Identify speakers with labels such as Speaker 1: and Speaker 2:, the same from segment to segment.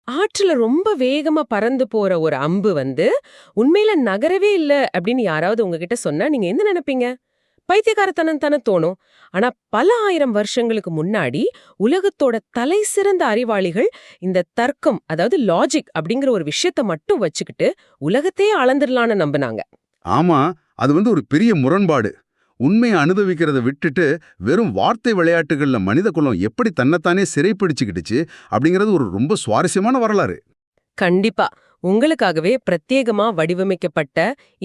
Speaker 1: ஆற்றுல ரொம்ப வேகமா பறந்து போற ஒரு அம்பு வந்து உண்மையில நகரவே இல்ல அப்படின்னு யாராவது உங்ககிட்ட சொன்னா நீங்க என்ன நினைப்பீங்க? பைத்தியக்காரத்தனம் தானே தோணும். ஆனா பல ஆயிரம் வருஷங்களுக்கு முன்னாடி உலகத்தோட தலை சிறந்த அறிவாளிகள் இந்த தர்க்கம், அதாவது லாஜிக் அப்படிங்கிற ஒரு விஷயத்த மட்டும் வச்சுக்கிட்டு உலகத்தையே அளந்துடலான்னு நம்பினாங்க.
Speaker 2: ஆமா, அது ஒரு பெரிய முரண்பாடு. உண்மையை அனுபவிக்கிறத விட்டுட்டு வெறும் வார்த்தை விளையாட்டுகள்ல மனித குலம் எப்படி தன்னைத்தானே சிறைப்பிடிச்சுக்கிடுச்சு அப்படிங்கிறது ஒரு ரொம்ப சுவாரஸ்யமான வரலாறு.
Speaker 1: கண்டிப்பா. உங்களுக்காகவே பிரத்யேகமா வடிவமைக்கப்பட்ட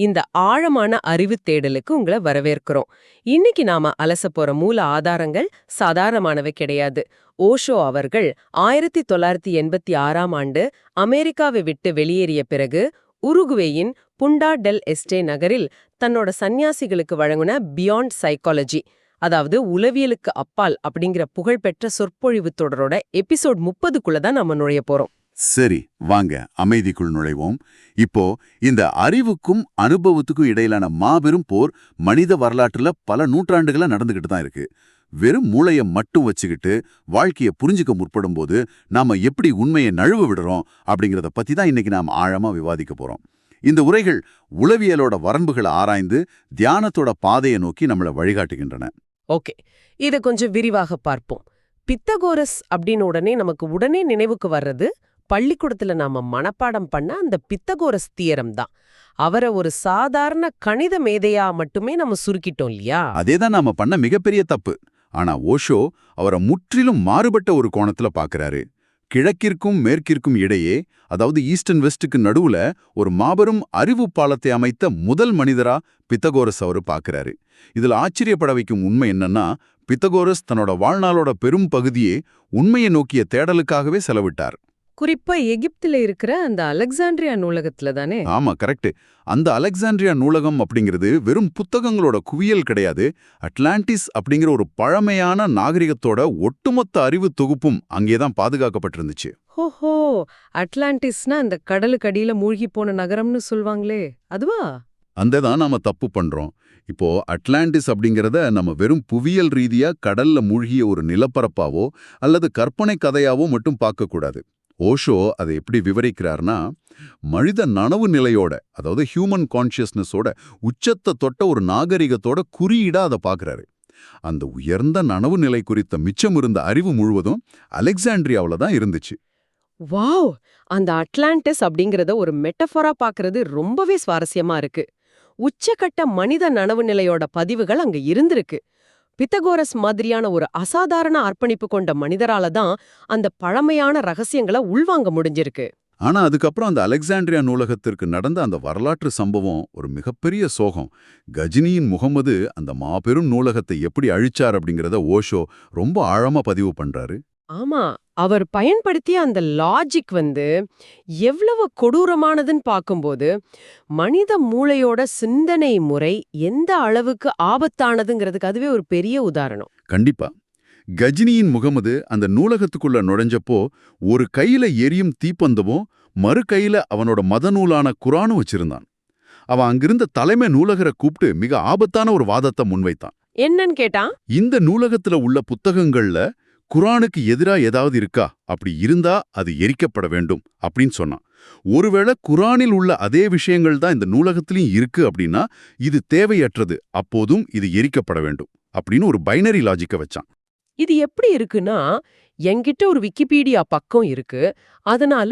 Speaker 1: இந்த ஆழமான அறிவு தேடலுக்கு உங்களை வரவேற்கிறோம். இன்னைக்கு நாம அலசப் போற மூல ஆதாரங்கள் சாதாரணமானவை கிடையாது. ஓஷோ அவர்கள் 1986ஆம் ஆண்டு அமெரிக்காவை விட்டு வெளியேறிய பிறகு உருகுவேயின் புண்டா டெல் எஸ்டே நகரில் தன்னோட சந்நியாசிகளுக்கு வழங்குன பியாண்ட் சைக்காலஜி, அதாவது உளவியலுக்கு அப்பால் அப்படிங்கிற புகழ்பெற்ற சொற்பொழிவு தொடரோட எபிசோட் 30க்குள்ள தான் நம்ம நுழைய போறோம்.
Speaker 3: சரி, வாங்க அமைதிக்குள் நுழைவோம். இப்போ இந்த அறிவுக்கும் அனுபவத்துக்கும் இடையிலான மாபெரும் போர் மனித வரலாற்றுல பல நூற்றாண்டுகளா நடந்துகிட்டு தான் இருக்கு. வெறும் மூளைய மட்டும் வச்சுக்கிட்டு வாழ்க்கைய புரிஞ்சுக்க முற்படும் போது நாம எப்படி உண்மையை நழுவ விடுறோம் அப்படிங்கறத பத்தி தான் இன்னைக்கு நாம ஆழமா விவாதிக்க போறோம். இந்த உரைகள் உளவியலோட வரம்புகளை ஆராய்ந்து தியானத்தோட பாதையை நோக்கி நம்மள வழிகாட்டுகின்றன.
Speaker 1: ஓகே, இத கொஞ்சம் விரிவாக பார்ப்போம். பித்தகோரஸ் அப்படின்னு உடனே நினைவுக்கு வர்றது பள்ளிக்கூடத்துல நாம மனப்பாடம் பண்ண அந்த பித்தகோரஸ் தியரம் தான். அவரை ஒரு சாதாரண கணித மேதையா மட்டுமே நம்ம சுருக்கிட்டோம் இல்லையா?
Speaker 3: அதேதான் நாம பண்ண மிகப்பெரிய தப்பு. ஆனா ஓஷோ அவரை முற்றிலும் மாறுபட்ட ஒரு கோணத்துல பாக்குறாரு. கிழக்கிற்கும் மேற்கிற்கும் இடையே, அதாவது ஈஸ்ட் அண்ட் வெஸ்டுக்கு நடுவுல ஒரு மாபெரும் அறிவு பாலத்தை அமைத்த முதல் மனிதரா பித்தகோரஸ் அவரு பாக்குறாரு. இதுல ஆச்சரியப்பட வைக்கும் உண்மை என்னன்னா, பித்தகோரஸ் தன்னோட வாழ்நாளோட பெரும் பகுதியே உண்மையை நோக்கிய தேடலுக்காகவே செலவிட்டார்.
Speaker 1: குறிப்பா எகிப்துல இருக்கிற அந்த அலெக்சாண்ட்ரியா நூலகத்துல தானே?
Speaker 3: ஆமா, கரெக்ட். அந்த அலெக்சாண்ட்ரியா நூலகம் அப்படிங்கிறது வெறும் புத்தகங்களோட குவியல் கிடையாது. அட்லாண்டிஸ் அப்படிங்கிற ஒரு பழமையான நாகரிகத்தோட ஒட்டுமொத்த அறிவு தொகுப்பும் அங்கேதான் பாதுகாக்கப்பட்டிருந்துச்சு.
Speaker 1: ஹோஹோ, அட்லாண்டிஸ்னா அந்த கடலுக்கு அடியில மூழ்கி போன நகரம்னு சொல்வாங்களே, அதுவா?
Speaker 3: அந்த தான் நாம தப்பு பண்றோம். இப்போ அட்லாண்டிஸ் அப்படிங்கிறத நம்ம வெறும் புவியியல் ரீதியா கடல்ல மூழ்கிய ஒரு நிலப்பரப்பாவோ அல்லது கற்பனை கதையாவோ மட்டும் பார்க்கக்கூடாது. ஓஷோ அதை எப்படி விவரிக்கிறார்னா, மனித நனவு நிலையோட, அதாவது ஹியூமன் கான்ஷியஸ்னஸோட உச்சத்தை தொட்ட ஒரு நாகரிகத்தோட குறியீடா அதை பார்க்கறாரு. அந்த உயர்ந்த நனவு நிலை குறித்த மிச்சம் இருந்த அறிவு முழுவதும் அலெக்சாண்ட்ரியாவில் தான் இருந்துச்சு.
Speaker 1: வாவ்! அந்த அட்லாண்டிஸ் அப்படிங்கறத ஒரு மெட்டஃபரா பார்க்கறது ரொம்பவே சுவாரஸ்யமா இருக்கு. உச்சக்கட்ட மனித நனவு நிலையோட பதிவுகள் அங்க இருந்திருக்கு. பித்தகோரஸ் மாதிரியான ஒரு அசாதாரண அர்ப்பணிப்பு கொண்ட மனிதரால தான் அந்த பழமையான ரகசியங்களை உள்வாங்க முடிஞ்சிருக்கு.
Speaker 3: ஆனா அதுக்கப்புறம் அந்த அலெக்சாண்ட்ரியா நூலகத்திற்கு நடந்த அந்த வரலாற்று சம்பவம் ஒரு மிகப்பெரிய சோகம். கஜினியின் முகமது அந்த மாபெரும் நூலகத்தை எப்படி அழிச்சார் அப்படிங்கிறத ஓஷோ ரொம்ப ஆழமா பதிவு பண்றாரு.
Speaker 1: ஆமா, அவர் பயன்படுத்திய அந்த லாஜிக் வந்து எவ்வளவு கொடூரமானதுன்னு பார்க்கும்போது மனித மூளையோட சிந்தனை முறை எந்த அளவுக்கு ஆபத்தானதுங்கிறதுக்கு அதுவே ஒரு பெரிய உதாரணம்.
Speaker 3: கண்டிப்பா. கஜினியின் முகமது அந்த நூலகத்துக்குள்ள நுழைஞ்சப்போ ஒரு கையில எரியும் தீப்பந்தமும் மறு கையில அவனோட மத நூலான குரானும் வச்சிருந்தான். அவன் அங்கிருந்த தலைமை நூலகரை கூப்பிட்டு மிக ஆபத்தான ஒரு வாதத்தை முன்வைத்தான்.
Speaker 1: என்னன்னு கேட்டா,
Speaker 3: இந்த நூலகத்துல உள்ள புத்தகங்கள்ல குரானுக்கு எதிரா ஏதாவது இருக்கா? அப்படி இருந்தா அது எரிக்கப்பட வேண்டும் அப்படின்னு சொன்னான். ஒருவேளை குரானில் உள்ள அதே விஷயங்கள் தான் இந்த நூலகத்திலையும் இருக்கு அப்படின்னா இது தேவையற்றது, அப்போதும் இது எரிக்கப்பட வேண்டும் அப்படின்னு ஒரு பைனரி லாஜிக்க வச்சான்.
Speaker 1: இது எப்படி இருக்குன்னா, என்கிட்ட ஒரு விக்கிபீடியா பக்கம் இருக்கு, அதனால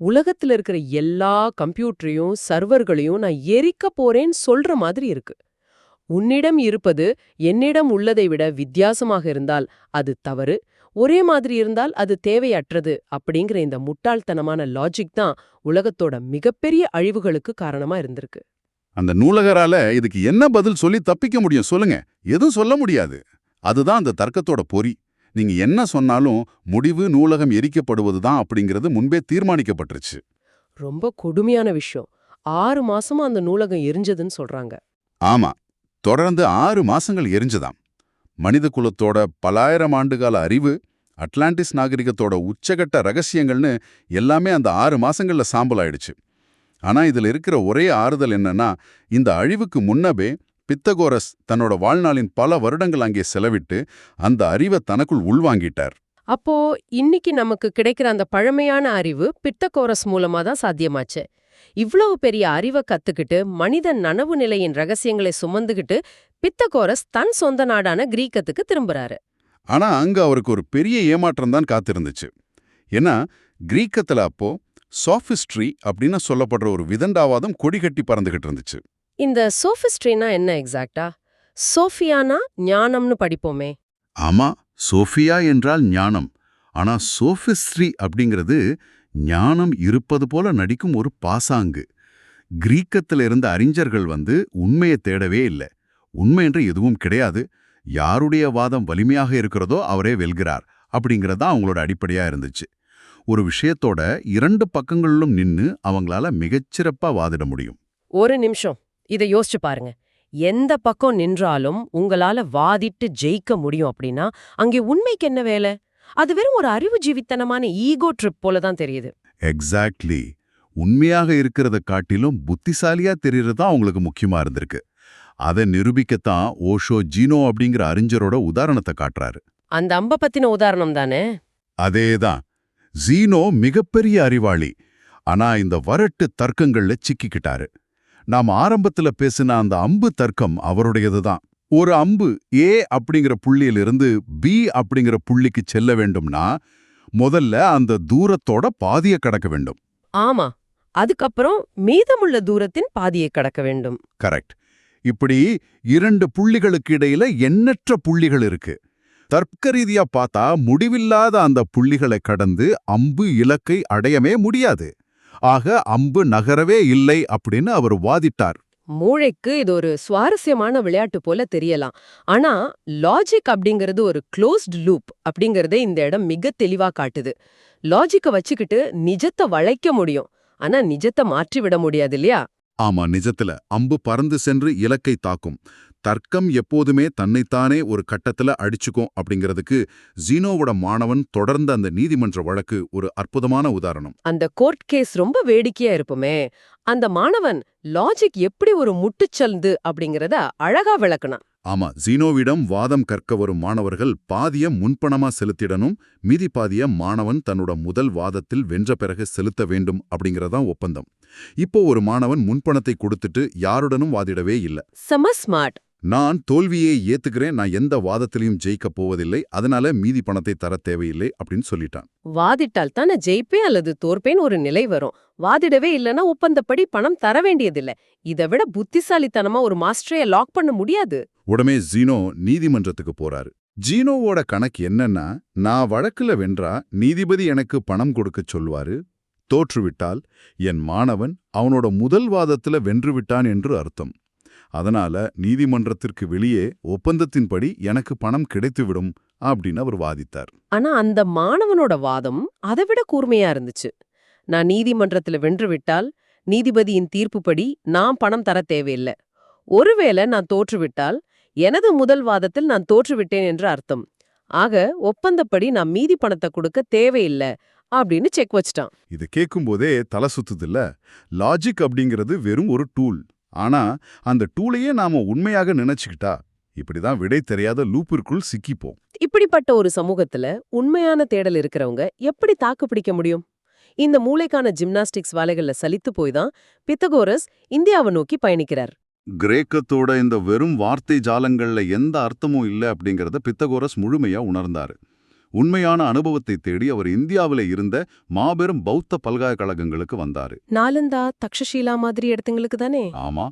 Speaker 1: உலகத்துல இருக்கிற எல்லா கம்ப்யூட்டரையும் சர்வர்களையும் நான் எரிக்க போறேன்னு சொல்ற மாதிரி இருக்கு. உன்னிடம் இருப்பது என்னிடம் உள்ளதை விட வித்தியாசமாக இருந்தால் அது தவறு, ஒரே மாதிரி இருந்தால் அது தேவையற்றது அப்படிங்கிற இந்த முட்டாள்தனமான லாஜிக் தான் உலகத்தோட மிகப்பெரிய அழிவுகளுக்கு காரணமா இருந்திருக்கு.
Speaker 3: அந்த நூலகரால இதுக்கு என்ன பதில் சொல்லி தப்பிக்க முடியும் சொல்லுங்க? எதுவும் சொல்ல முடியாது. அதுதான் அந்த தர்க்கத்தோட பொறி. நீங்க என்ன சொன்னாலும் முடிவு நூலகம் எரிக்கப்படுவது தான் அப்படிங்கிறது முன்பே தீர்மானிக்கப்பட்டுருச்சு.
Speaker 1: ரொம்ப கொடுமையான விஷயம். 6 மாசமா அந்த நூலகம் எரிஞ்சதுன்னு சொல்றாங்க.
Speaker 3: ஆமா, தொடர்ந்து 6 மாசங்கள் எரிஞ்சுதாம். மனித குலத்தோட பலாயிரம் ஆண்டுகால அறிவு, அட்லாண்டிஸ் நாகரிகத்தோட உச்சகட்ட ரகசியங்கள்னு எல்லாமே அந்த 6 மாசங்கள்ல சாம்பல் ஆயிடுச்சு. ஆனா இதுல இருக்கிற ஒரே ஆறுதல் என்னன்னா, இந்த அழிவுக்கு முன்னபே பித்தகோரஸ் தன்னோட வாழ்நாளின் பல வருடங்கள் அங்கே செலவிட்டு அந்த அறிவை தனக்குள் உள்வாங்கிட்டார்.
Speaker 1: அப்போ இன்னைக்கு நமக்கு கிடைக்கிற அந்த பழமையான அறிவு பித்தகோரஸ் மூலமா தான் சாத்தியமாச்சு. இவ்வளவு பெரிய அறிவை கத்துக்கிட்டு மனிதன் நனவு நிலையின் ரகசியங்களை சுமந்துகிட்டு பித்தகோரஸ் தன் சொந்த நாடான கிரீக்கத்துக்கு திரும்புறாரு.
Speaker 3: ஆனா அங்க அவருக்கு ஒரு பெரிய ஏமாற்றம் தான் காத்திருந்துச்சு. ஏன்னா கிரீக்கத்துல அப்போ சாஃபிஸ்ட்ரி அப்படின்னு சொல்லப்படுற ஒரு விதண்டாவாதம் கொடிகட்டி பறந்துகிட்டு இருந்துச்சு.
Speaker 1: இந்த சோஃபிஸ்ட்ரினா என்ன எக்ஸாக்டா? சோஃபியானா ஞானம்னு படிப்போமே.
Speaker 3: ஆமா, சோஃபியா என்றால் ஞானம். ஆனா சோஃபிஸ்ட்ரி அப்படிங்கிறது ஞானம் இருப்பது போல நடிக்கும் ஒரு பாசாங்கு. கிரீக்கத்துல இருந்த அறிஞர்கள் உண்மையை தேடவே இல்லை. உண்மை என்று எதுவும் கிடையாது. யாருடைய வாதம் வலிமையாக இருக்கிறதோ அவரே வெல்கிறார் அப்படிங்கறதா அவங்களோட அடிப்படையா இருந்துச்சு. ஒரு விஷயத்தோட 2 பக்கங்களிலும் நின்னு அவங்களால மிகச்சிறப்பா வாதிட முடியும்.
Speaker 1: ஒரு நிமிஷம், இதை யோசிச்சு பாருங்க. எந்த பக்கம் நின்றாலும் உங்களால வாதிட்டு ஜெயிக்க முடியும் அப்படின்னா அங்கே உண்மைக்கு என்ன வேலை? அது வெறும் ஒரு அறிவுஜீவித்தனமான ஈகோ ட்ரிப் போல தான் தெரியுது.
Speaker 3: எக்ஸாக்ட்லி. உண்மையாக இருக்கிறத காட்டிலும் புத்திசாலியா தெரியறதா அவங்களுக்கு முக்கியமா இருந்திருக்கு. அதை நிரூபிக்கத்தான் ஓஷோ ஜீனோ அப்படிங்கிற அறிஞரோட உதாரணத்தை காட்டுறாரு.
Speaker 1: அந்த அம்ப பத்தின உதாரணம் தானே?
Speaker 3: அதேதான். ஜீனோ மிகப்பெரிய அறிவாளி. ஆனா இந்த வரட்டு தர்க்கங்கள்ல சிக்கிக்கிட்டாரு. நாம் ஆரம்பத்துல பேசின அந்த அம்பு தர்க்கம் அவருடையதுதான். ஒரு அம்பு ஏ அப்படிங்கிற புள்ளியிலிருந்து பி அப்படிங்கிற புள்ளிக்கு செல்ல வேண்டும்னா முதல்ல அந்த தூரத்தோட பாதியை கடக்க வேண்டும்.
Speaker 1: ஆமா, அதுக்கப்புறம் மீதமுள்ள தூரத்தின் பாதியை கடக்க வேண்டும்.
Speaker 3: கரெக்ட். இப்படி 2 புள்ளிகளுக்கு இடையில எண்ணற்ற புள்ளிகள் இருக்கு. தர்க்க ரீதியா பார்த்தா முடிவில்லாத அந்த புள்ளிகளை கடந்து அம்பு இலக்கை அடையவே முடியாது. ஆக அம்பு நகரவே இல்லை அப்படின்னு அவர் வாதிட்டார்.
Speaker 1: மூளைக்கு இது ஒரு சுவாரஸ்யமான விளையாட்டு போல தெரியலாம். ஆனா லாஜிக் அப்படிங்கிறது ஒரு க்ளோஸ்ட் லூப் அப்படிங்கறதை இந்த இடம் மிக தெளிவா காட்டுது. லாஜிக்க வச்சுக்கிட்டு நிஜத்தை வளைக்க முடியும், ஆனா நிஜத்தை மாற்றிவிட முடியாது இல்லையா?
Speaker 3: ஆமா, நிஜத்துல அம்பு பறந்து சென்று இலக்கை தாக்கும். தர்க்கம் எப்போதுமே தன்னைத்தானே ஒரு கட்டத்துல அடிச்சுக்கும் அப்படிங்கிறதுக்கு ஜீனோவோட மாணவன் தொடர்ந்த அந்த நீதிமன்ற வழக்கு ஒரு அற்புதமான உதாரணம்.
Speaker 1: அந்த கோர்ட் கேஸ் ரொம்ப வேடிக்கையா இருப்புமே. அந்த மாணவன் லாஜிக் எப்படி ஒரு முட்டுச்சல்து அப்படிங்கறத அழகா விளக்குனான்.
Speaker 3: ஆமா, ஜீனோவிடம் வாதம் கற்க வரும் மாணவர்கள் பாதிய முன்பணமா செலுத்திடணும், மீதி பாதிய மாணவன் தன்னோட முதல் வாதத்தில் வென்ற பிறகு செலுத்த வேண்டும் அப்படிங்கறதான் ஒப்பந்தம். இப்போ ஒரு மாணவன் முன்பணத்தை கொடுத்துட்டு யாருடனும் வாதிடவே இல்ல.
Speaker 1: செம ஸ்மார்ட்.
Speaker 3: நான் தோல்வியை ஏத்துக்கிறேன், நான் எந்த வாதத்திலையும் ஜெயிக்கப் போவதில்லை, அதனால மீதி பணத்தை தர தேவையில்லை அப்படின்னு சொல்லிட்டான்.
Speaker 1: வாதிட்டால் தானே ஜெயிப்பேன் அல்லது தோற்பேன் ஒரு நிலை வரும். வாதிடவே இல்லைன்னா ஒப்பந்தப்படி பணம் தர வேண்டியதில்லை. இதை விட புத்திசாலித்தனமா ஒரு மாஸ்டரைய லாக் பண்ண முடியாது.
Speaker 3: உடனே ஜீனோ நீதிமன்றத்துக்கு போறாரு. ஜீனோவோட கணக்கு என்னன்னா, நான் வழக்குல வென்றா நீதிபதி எனக்கு பணம் கொடுக்கச் சொல்வாரு, தோற்றுவிட்டால் என் மாணவன் அவனோட முதல் வாதத்துல வென்றுவிட்டான் என்று அர்த்தம். அதனால நீதிமன்றத்திற்கு வெளியே ஒப்பந்தத்தின்படி எனக்கு பணம் கிடைத்துவிடும் அப்படின்னு அவர் வாதித்தார்.
Speaker 1: ஆனா அந்த மாணவனோட வாதம் அதை விட கூர்மையா இருந்துச்சு. நான் நீதிமன்றத்துல வென்றுவிட்டால் நீதிபதியின் தீர்ப்புப்படி நான் பணம் தர தேவையில்லை. ஒருவேளை நான் தோற்றுவிட்டால் எனது முதல் வாதத்தில் நான் தோற்றுவிட்டேன் என்று அர்த்தம். ஆக ஒப்பந்தப்படி நான் மீதி பணத்தை கொடுக்க தேவையில்லை அப்படின்னு செக் வச்சிட்டான்.
Speaker 3: இது கேட்கும்போதே தலை சுத்துதில்ல. லாஜிக் அப்படிங்கிறது வெறும் ஒரு டூல். ஆனா அந்த டூலையே நாம உண்மையாக நினைச்சுக்கிட்டா இப்படிதான் விடை தெரியாத லூப்பிற்குள் சிக்கிப்போம்.
Speaker 1: இப்படிப்பட்ட ஒரு சமூகத்துல உண்மையான தேடல் இருக்கிறவங்க எப்படி தாக்கு பிடிக்க முடியும்? இந்த மூளைக்கான ஜிம்னாஸ்டிக்ஸ் வேலைகள்ல சலித்து போய் தான் பித்தகோரஸ் இந்தியாவை நோக்கி பயணிக்கிறார்.
Speaker 3: கிரேக்கத்தோட இந்த வெறும் வார்த்தை ஜாலங்கள்ல எந்த அர்த்தமும் இல்லை அப்படிங்கறத பித்தகோரஸ் முழுமையா உணர்ந்தாரு. உண்மையான அனுபவத்தை தேடி அவர் இந்தியாவில இருந்த மாபெரும் பௌத்த பல்கலைக்கழகங்களுக்கு வந்தாரு.
Speaker 1: நாலந்தா, தக்ஷஷீலா மாதிரி இடத்துங்களுக்கு தானே?
Speaker 3: ஆமா,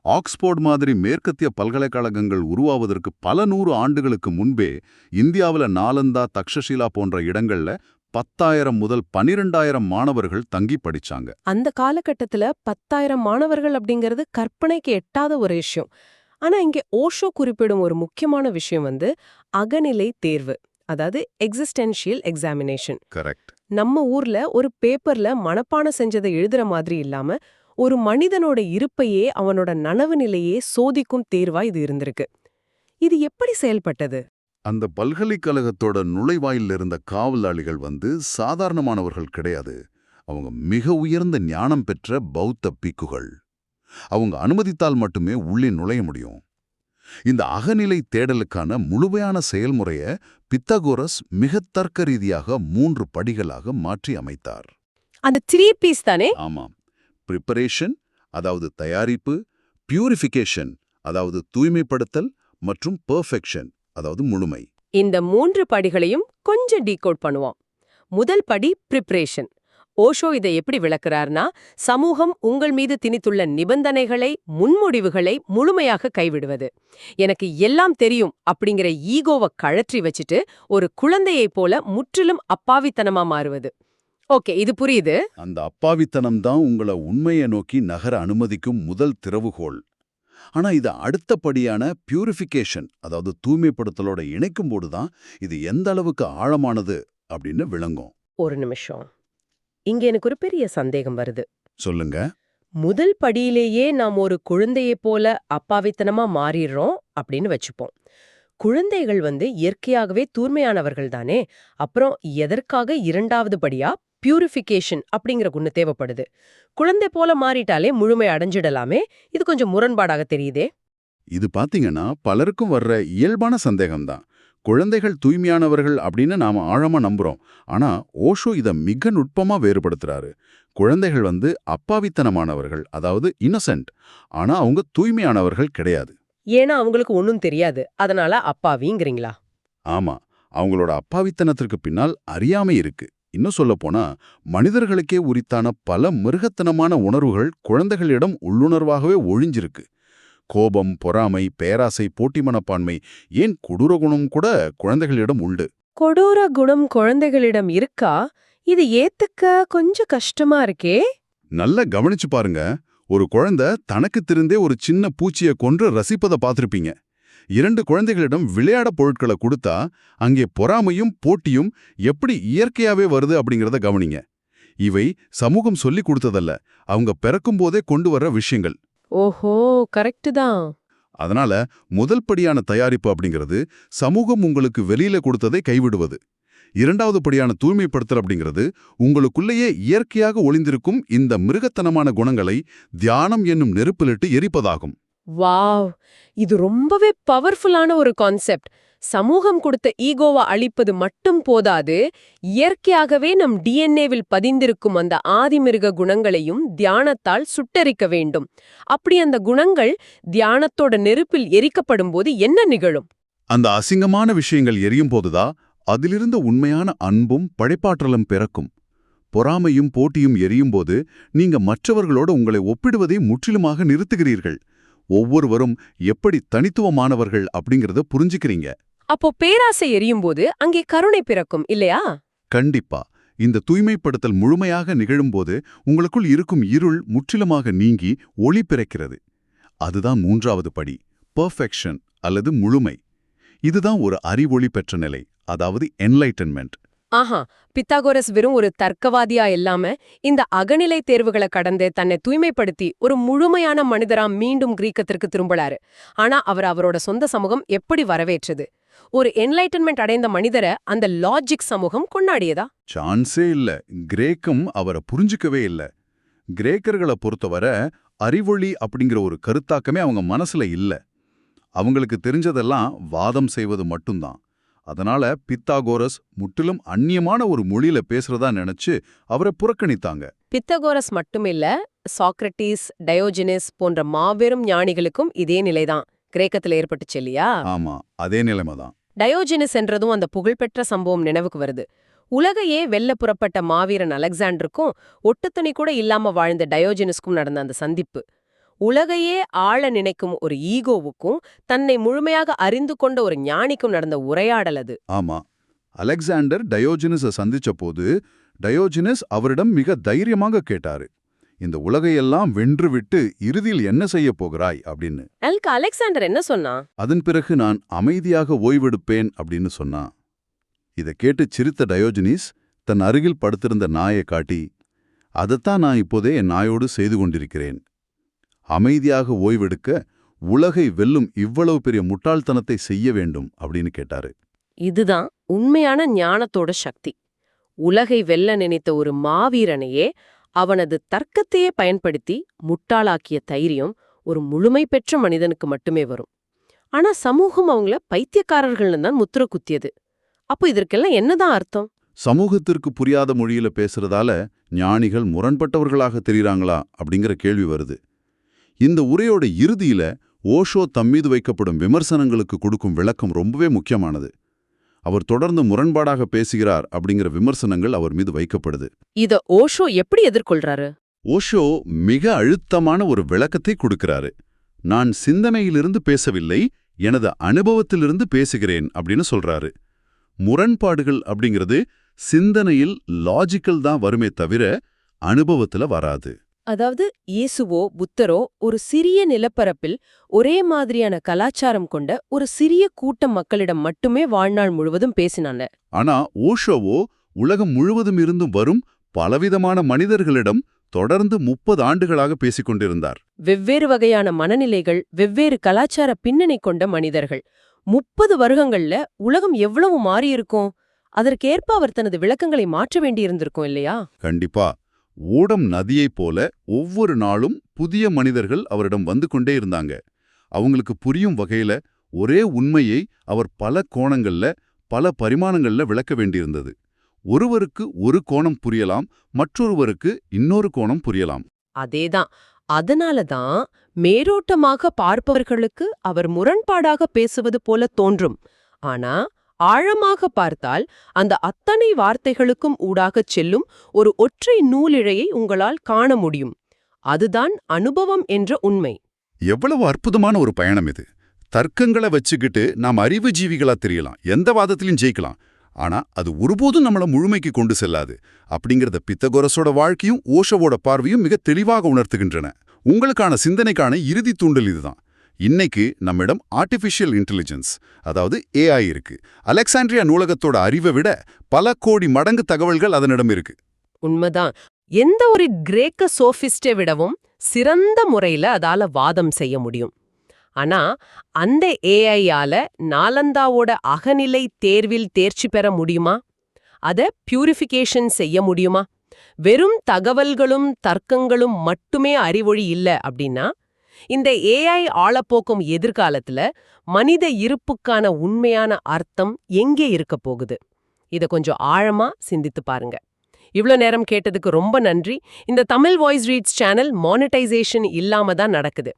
Speaker 3: ஆக்ஸ்போர்ட் மாதிரி மேற்கத்திய பல்கலைக்கழகங்கள் உருவாவதற்கு பல 100 ஆண்டுகளுக்கு முன்பே இந்தியாவில நாலந்தா, தக்ஷஷீலா போன்ற இடங்கள்ல 10,000 முதல் 12,000 மாணவர்கள் தங்கி படிச்சாங்க.
Speaker 1: அந்த காலகட்டத்துல 10,000 மாணவர்கள் அப்படிங்கிறது கற்பனைக்கு எட்டாத ஒரு விஷயம். ஆனா இங்கே ஓஷோ குறிப்பிடும் ஒரு முக்கியமான விஷயம் அகநிலை தேர்வு, அதாவது எக்ஸிஸ்டென்ஷியல் எக்ஸாமினேஷன்.
Speaker 3: கரெக்ட்.
Speaker 1: நம்ம ஊர்ல ஒரு பேப்பர்ல மனப்பாடம் செஞ்சதை எழுதுற மாதிரி இல்லாம ஒரு மனிதனோட இருப்பையே அவனோட நனவு நிலையே சோதிக்கும் தேர்வா இது இருந்திருக்கு. இது எப்படி செயல்பட்டது?
Speaker 3: அந்த பல்கலைக்கழகத்தோட நுழைவாயில இருந்த காவலாளிகள் சாதாரணமானவர்கள் கிடையாது. அவங்க மிக உயர்ந்த ஞானம் பெற்ற பௌத்த பிக்குகள். அவங்க அனுமதித்தால் மட்டுமே உள்ளே நுழைய முடியும். இந்த அகநிலை தேடலுக்கான முழுமையான செயல்முறைய பித்தகோரஸ் மிக தர்க்க ரீதியாக 3 படிகளாக மாற்றி அமைத்தார்.
Speaker 1: அந்த 3 பீஸ் தானே?
Speaker 3: ஆமாம். ப்ரிப்பரேஷன், அதாவது தயாரிப்பு, பியூரிஃபிகேஷன், அதாவது தூய்மைப்படுத்தல், மற்றும் பெர்ஃபெக்ஷன், அதாவது முழுமை.
Speaker 1: இந்த 3 படிகளையும் கொஞ்சம் டீகோட் பண்ணுவோம். முதல் படி ப்ரிப்பரேஷன். ஓஷோ இதை எப்படி விளக்குறார்னா, சமூகம் உங்கள் மீது திணித்துள்ள நிபந்தனைகளை, முன்முடிவுகளை முழுமையாக கைவிடுவது. எனக்கு எல்லாம் தெரியும் அப்படிங்கிற ஈகோவை கழற்றி வச்சுட்டு ஒரு குழந்தையைப் போல முற்றிலும் அப்பாவித்தனமா மாறுவது. ஓகே, இது புரியுது.
Speaker 3: அந்த அப்பாவித்தனம் தான் உங்களை உண்மையை நோக்கி நகர அனுமதிக்கும் முதல் திறவுகோல். ஆனா இது அடுத்தபடியான பியூரிஃபிகேஷன், அதாவது தூய்மைப்படுத்தலோட இணைக்கும்போது தான் இது எந்த அளவுக்கு ஆழமானது அப்படின்னு விளங்கும்.
Speaker 1: ஒரு நிமிஷம், இங்க எனக்கு ஒரு பெரிய சந்தேகம் வருது.
Speaker 3: சொல்லுங்க.
Speaker 1: முதல் படியிலேயே நாம் ஒரு குழந்தையைப் போல அப்பாவித்தனமா மாறிடுறோம் அப்படின்னு வச்சுப்போம். குழந்தைகள் இயற்கையாகவே தூய்மையானவர்கள் தானே. அப்புறம் எதற்காக 2வது படியா பியூரிஃபிகேஷன் அப்படிங்கிற ஒண்ணு தேவைப்படுது? குழந்தை போல மாறிட்டாலே முழுமை அடைஞ்சிடலாமே. இது கொஞ்சம் முரண்பாடாக தெரியுதே.
Speaker 3: இது பாத்தீங்கன்னா பலருக்கும் வர்ற இயல்பான சந்தேகம்தான். குழந்தைகள் தூய்மையானவர்கள் அப்படின்னு நாம ஆழமா நம்புறோம். ஆனா ஓஷோ இத மிக நுட்பமா வேறுபடுத்துறாரு. குழந்தைகள் அப்பாவித்தனமானவர்கள், அதாவது இன்னசென்ட். ஆனா அவங்க தூய்மையானவர்கள் கிடையாது.
Speaker 1: ஏன்னா அவங்களுக்கு ஒண்ணும் தெரியாது, அதனால அப்பாவிங்கிறீங்களா?
Speaker 3: ஆமா, அவங்களோட அப்பாவித்தனத்திற்கு பின்னால் அறியாமை இருக்கு. இன்னும் சொல்லப்போனா மனிதர்களுக்கே உரித்தான பல மிருகத்தனமான உணர்வுகள் குழந்தைகளிடம் உள்ளுணர்வாகவே ஒழிஞ்சிருக்கு. கோபம், பொறாமை, பேராசை, போட்டி மனப்பான்மை, ஏன் கொடூர குணம் கூட குழந்தைகளிடம் உண்டு.
Speaker 1: கொடூர குணம் குழந்தைகளிடம் இருக்கா? இது ஏத்துக்க கொஞ்சம் கஷ்டமா இருக்கே.
Speaker 3: நல்லா கவனிச்சு பாருங்க. ஒரு குழந்தை தனக்கு தெரிந்தே ஒரு சின்ன பூச்சியை கொன்று ரசிப்பதை பார்த்திருப்பீங்க. 2 குழந்தைகளிடம் விளையாட பொருட்களை கொடுத்தா அங்கே பொறாமையும் போட்டியும் எப்படி இயற்கையாவே வருது அப்படிங்கறத கவனிங்க. இவை சமூகம் சொல்லி கொடுத்ததல்ல, அவங்க பிறக்கும் போதே கொண்டு வர்ற விஷயங்கள்.
Speaker 1: ஓஹோ, கரெக்ட் தான்.
Speaker 3: அதனால முதல் படியான தயாரிப்பு அப்படிங்கிறது சமூகம் உங்களுக்கு வெளியில கொடுத்ததை கைவிடுவது. 2வது படியான தூய்மைப்படுத்தல் அப்படிங்கிறது உங்களுக்குள்ளேயே இயற்கையாக ஒளிந்திருக்கும் இந்த மிருகத்தனமான குணங்களை தியானம் என்னும் நெருப்பிலிட்டு எரிப்பதாகும்.
Speaker 1: வாவ், இது ரொம்பவே பவர்ஃபுல்லான ஒரு கான்செப்ட். சமூகம் கொடுத்த ஈகோவை அழிப்பது மட்டும் போதாது, இயற்கையாகவே நம் டிஎன்ஏவில் பதிந்திருக்கும் அந்த ஆதிமிருக குணங்களையும் தியானத்தால் சுட்டெரிக்க வேண்டும். அப்படி அந்த குணங்கள் தியானத்தோட நெருப்பில் எரிக்கப்படும் போது என்ன நிகழும்?
Speaker 3: அந்த அசிங்கமான விஷயங்கள் எரியும் போதுதான் அதிலிருந்த உண்மையான அன்பும் படைப்பாற்றலும் பிறக்கும். பொறாமையும் போட்டியும் எரியும்போது நீங்க மற்றவர்களோடு உங்களை ஒப்பிடுவதை முற்றிலுமாக நிறுத்துகிறீர்கள். ஒவ்வொருவரும் எப்படி தனித்துவமானவர்கள் அப்படிங்கறத புரிஞ்சுக்கிறீங்க.
Speaker 1: அப்போ பேராசை எரியும் போது அங்கே கருணை பிறக்கும் இல்லையா?
Speaker 3: கண்டிப்பா. இந்த தூய்மைப்படுத்தல் முழுமையாக நிகழும்போது உங்களுக்குள் இருக்கும் இருள் முற்றிலுமாக நீங்கி ஒளி பிறக்கிறது. அதுதான் 3வது படி, பெர்ஃபெக்ஷன் அல்லது முழுமை. இதுதான் ஒரு அறிவொளி பெற்ற நிலை, அதாவது என்லைட்டன்மெண்ட்.
Speaker 1: ஆஹா, பித்தாகோரஸ் வெறும் ஒரு தர்க்கவாதியா இல்லாம இந்த அகநிலை தேர்வுகளை கடந்து தன்னை தூய்மைப்படுத்தி ஒரு முழுமையான மனிதரா மீண்டும் கிரீக்கத்திற்கு திரும்பலாரு. ஆனா அவரோட சொந்த சமூகம் எப்படி வரவேற்றது? ஒரு என்லைட்டன்மெண்ட் அடைந்த மனிதரை அந்த லாஜிக் சமூகம் கொண்டாடியதா?
Speaker 3: சான்ஸே இல்ல. கிரேக்கம் அவரை புரிஞ்சுக்கவே இல்ல. கிரேக்கர்களை பொறுத்தவரை அறிவொளி அப்படிங்கிற ஒரு கருத்தாக்கமே அவங்க மனசுல இல்ல. அவங்களுக்கு தெரிஞ்சதெல்லாம் வாதம் செய்வது மட்டும்தான். அதனால பித்தாகோரஸ் முற்றிலும் அந்நியமான ஒரு மொழியில பேசுறதா நினைச்சு அவரை புறக்கணித்தாங்க.
Speaker 1: பித்தாகோரஸ் மட்டுமில்ல, சாக்ரட்டிஸ், டயோஜினிஸ் போன்ற மாபெரும் ஞானிகளுக்கும் இதே நிலைதான் கிரேக்கத்துல ஏற்பட்டுச்சு இல்லையா?
Speaker 3: ஆமா, அதே நிலைமைதான்.
Speaker 1: டயோஜினிஸ் என்றதும் அந்த புகழ்பெற்ற சம்பவம் நினைவுக்கு வருது. உலகையே வெல்ல புறப்பட்ட மாவீரன் அலெக்சாண்டருக்கும் ஒட்டுத்தனி கூட இல்லாம வாழ்ந்த டயோஜினிஸ்க்கும் நடந்த அந்த சந்திப்பு, உலகையே ஆள நினைக்கும் ஒரு ஈகோவுக்கும் தன்னை முழுமையாக அறிந்து கொண்ட ஒரு ஞானிக்கும் நடந்த உரையாடல் அது.
Speaker 3: ஆமா, அலெக்சாண்டர் டயோஜினிஸை சந்திச்ச போது டயோஜினிஸ் அவரிடம் மிக தைரியமாக கேட்டாரு, இந்த உலகையெல்லாம் வென்று விட்டு இறுதியில் என்ன செய்ய போகிறாய் அப்படின்னு.
Speaker 1: அலெக்சாண்டர் என்ன சொன்னா?
Speaker 3: அதன் பிறகு நான் அமைதியாக ஓய்வெடுப்பேன் அப்படின்னு சொன்னான். இதை கேட்டு சிரித்த டயோஜினிஸ் தன் அருகில் படுத்திருந்த நாயை காட்டி, அதைத்தான் நான் இப்போதே என் நாயோடு செய்து கொண்டிருக்கிறேன். அமைதியாக ஓய்வெடுக்க உலகை வெல்லும் இவ்வளவு பெரிய முட்டாள்தனத்தை செய்ய வேண்டும் அப்படின்னு கேட்டாரு.
Speaker 1: இதுதான் உண்மையான ஞானத்தோட சக்தி. உலகை வெல்ல நினைத்த ஒரு மாவீரனையே அவனது தர்க்கத்தையே பயன்படுத்தி முட்டாளாக்கிய தைரியம் ஒரு முழுமை பெற்ற மனிதனுக்கு மட்டுமே வரும். ஆனா சமூகம் அவங்கள பைத்தியக்காரர்கள்னு தான் முத்திர குத்தியது. அப்போ இதற்கெல்லாம் என்னதான் அர்த்தம்?
Speaker 3: சமூகத்திற்கு புரியாத மொழியில பேசுறதால ஞானிகள் முரண்பட்டவர்களாக தெரியுறாங்களா அப்படிங்கிற கேள்வி வருது. இந்த உரையோட இறுதியில ஓஷோ தம்மீது வைக்கப்படும் விமர்சனங்களுக்கு கொடுக்கும் விளக்கம் ரொம்பவே முக்கியமானது. அவர் தொடர்ந்து முரண்பாடாக பேசுகிறார் அப்படிங்கிற விமர்சனங்கள் அவர் மீது வைக்கப்படுது.
Speaker 1: இத ஓஷோ எப்படி எதிர்கொள்றாரு?
Speaker 3: ஓஷோ மிக அழுத்தமான ஒரு விளக்கத்தை கொடுக்கிறாரு. நான் சிந்தனையிலிருந்து பேசவில்லை, எனது அனுபவத்திலிருந்து பேசுகிறேன் அப்படின்னு சொல்றாரு. முரண்பாடுகள் அப்படிங்கிறது சிந்தனையில் லாஜிக்கல் தான் வருமே தவிர அனுபவத்துல வராது.
Speaker 1: அதாவது இயேசுவோ புத்தரோ ஒரு சிறிய நிலப்பரப்பில் ஒரே மாதிரியான கலாச்சாரம் கொண்ட ஒரு சிறிய கூட்டம் மக்களிடம் மட்டுமே வாழ்நாள் முழுவதும் பேசினாங்க.
Speaker 3: ஆனா ஓஷோவோ உலகம் முழுவதும் இருந்தும் வரும் பலவிதமான மனிதர்களிடம் தொடர்ந்து 30 ஆண்டுகளாக பேசிக் கொண்டிருந்தார்.
Speaker 1: வெவ்வேறு வகையான மனநிலைகள், வெவ்வேறு கலாச்சார பின்னணி கொண்ட மனிதர்கள். 30 வருடங்கள்ல உலகம் எவ்வளவு மாறியிருக்கும். அதற்கேற்ப அவர் தனது விளக்கங்களை மாற்ற வேண்டியிருந்திருக்கும் இல்லையா?
Speaker 3: கண்டிப்பா. ஓடம் நதியைப் போல ஒவ்வொரு நாளும் புதிய மனிதர்கள் அவரிடம் வந்து கொண்டே இருந்தாங்க. அவங்களுக்கு புரியும் வகையில ஒரே உண்மையை அவர் பல கோணங்கள்ல, பல பரிமாணங்கள்ல விளக்க வேண்டியிருந்தது. ஒருவருக்கு ஒரு கோணம் புரியலாம், மற்றொருவருக்கு இன்னொரு கோணம் புரியலாம்.
Speaker 1: அதேதான். அதனாலதான் மேரோட்டமாக பார்ப்பவர்களுக்கு அவர் முரண்பாடாக பேசுவது போல தோன்றும். ஆனா ஆழமாக பார்த்தால் அந்த அத்தனை வார்த்தைகளுக்கும் ஊடாகச் செல்லும் ஒரு ஒற்றை நூலிழையை உங்களால் காண முடியும். அதுதான் அனுபவம் என்ற உண்மை.
Speaker 3: எவ்வளவு அற்புதமான ஒரு பயணம் இது! தர்க்கங்களை வச்சுக்கிட்டு நாம் அறிவு ஜீவிகளா தெரியலாம், எந்த வாதத்திலையும் ஜெயிக்கலாம். ஆனா அது ஒருபோதும் நம்மள முழுமைக்கு கொண்டு செல்லாது அப்படிங்கறத பித்தகோரஸோட வாழ்க்கையும் ஓஷோவோட பார்வையும் மிக தெளிவாக உணர்த்துகின்றன. உங்களுக்கான சிந்தனைக்கான இறுதி தூண்டல் இதுதான். இன்னைக்கு நம்மிடம் ஆர்டிஃபிஷியல் இன்டெலிஜென்ஸ், அதாவது AI இருக்கு. அலெக்சாண்ட்ரியா நூலகத்தோட அறிவை விட பல கோடி மடங்கு தகவல்கள் அதனிடம் இருக்கு.
Speaker 1: உண்மைதான். எந்த ஒரு கிரேக்க சோஃபிஸ்டை விடவும் சிறந்த முறையில அதால வாதம் செய்ய முடியும். ஆனா அந்த ஏஐயால நாலந்தாவோட அகநிலை தேர்வில் தேர்ச்சி பெற முடியுமா? அத பியூரிஃபிகேஷன் செய்ய முடியுமா? வெறும் தகவல்களும் தர்க்கங்களும் மட்டுமே அறிவொளி இல்ல அப்படின்னா இந்த ஏஐ ஆளப்போக்கும் எதிர்காலத்துல மனித இருப்புக்கான உண்மையான அர்த்தம் எங்கே இருக்க போகுது? இத கொஞ்சம் ஆழமா சிந்தித்து பாருங்க. இவ்ளோ நேரம் கேட்டதுக்கு ரொம்ப நன்றி. இந்த Tamil voice reads channel monetisation இல்லாம தான் நடக்குது.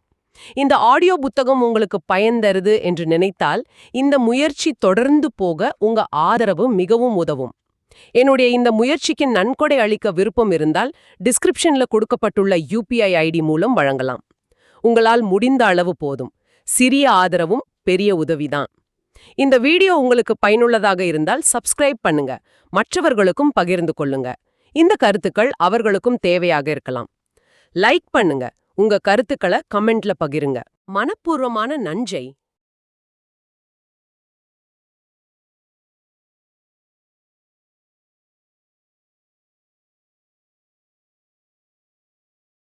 Speaker 1: இந்த ஆடியோ புத்தகம் உங்களுக்கு பயன் தருது என்று நினைத்தால் இந்த முயற்சி தொடர்ந்து போக உங்க ஆதரவு மிகவும் உதவும். என்னுடைய இந்த முயற்சிக்கு நன்கொடை அளிக்க விருப்பம் இருந்தால் டிஸ்கிரிப்ஷன்ல கொடுக்கப்பட்டுள்ள UPI ID மூலம் வழங்கலாம். உங்களால் முடிந்த அளவு போதும். சிறிய ஆதரவும் பெரிய உதவிதான். இந்த வீடியோ உங்களுக்கு பயனுள்ளதாக இருந்தால் சப்ஸ்கிரைப் பண்ணுங்க, மற்றவர்களுக்கும் பகிர்ந்து கொள்ளுங்க. இந்த கருத்துக்கள் அவர்களுக்கும் தேவையாக இருக்கலாம். லைக் பண்ணுங்க, உங்க கருத்துக்களை கமெண்ட்ல பகிருங்க. மனப்பூர்வமான நன்றி.